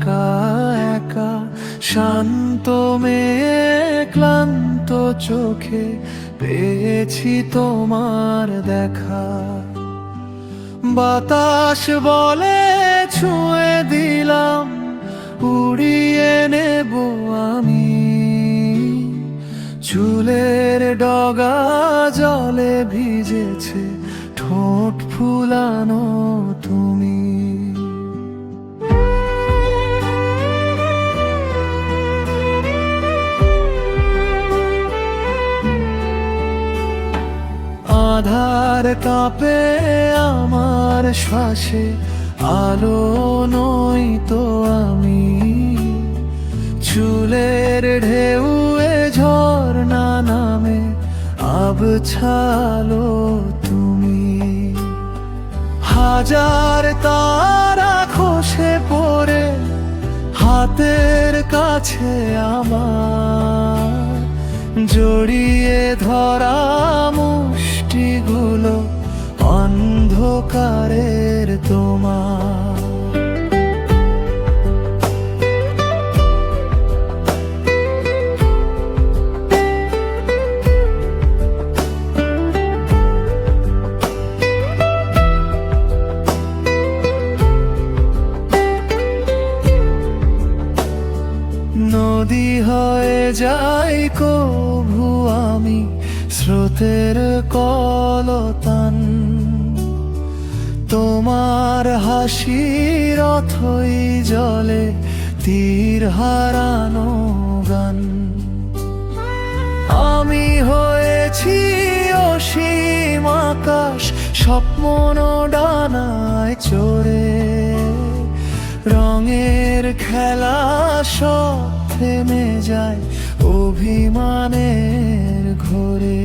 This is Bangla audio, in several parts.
একা একা শান্ত মেয়ে ক্লান্ত চোখে পেয়েছি তোমার দেখা। বাতাস বলে ছুঁয়ে দিলাম, উড়িয়ে নেব আমি। চুলের ডগা জলে ভিজেছে, ঠোঁট ফুলানো তুমি। আধার কাঁপে আমার শ্বাসে, আলো নই তো আমি। চুলের ঢেউয়ে ঝর্ণা নামে, আবছালো তুমি। হাজার তারা খসে পড়ে হাতের কাছে আমার, জড়িয়ে ধরা মুষ্টিগুলো অন্ধকারের তোমার। নদী হয়ে যাই কভু আমি, স্রোতের কলতান। তোমার হাসির অথই জলে তীর হারানো গান। আমি হয়েছি অসীম আকাশ, স্বপ্ন ডানায় চড়ে। রঙের খেলা সব থেমে যায় অভিমানের ঘোরে।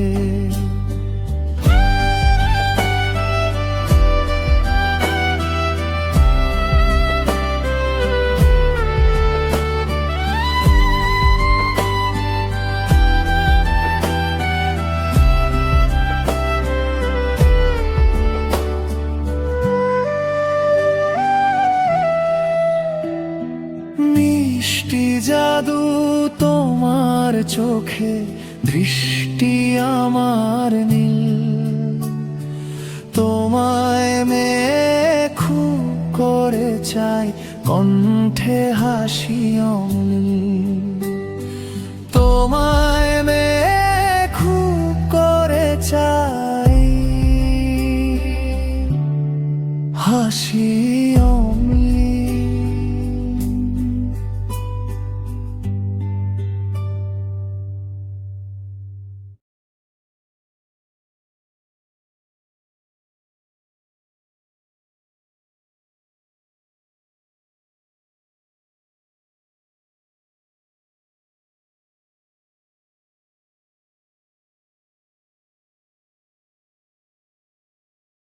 মিষ্টি জাদু তোমার চোখে, দৃষ্টি আমার নীল। তোমায় মেয়ে খুব করে চাই, কণ্ঠে হাসি অম্ল। তোমায় মেয়ে খুব করে চাই, হাসি অম্ল।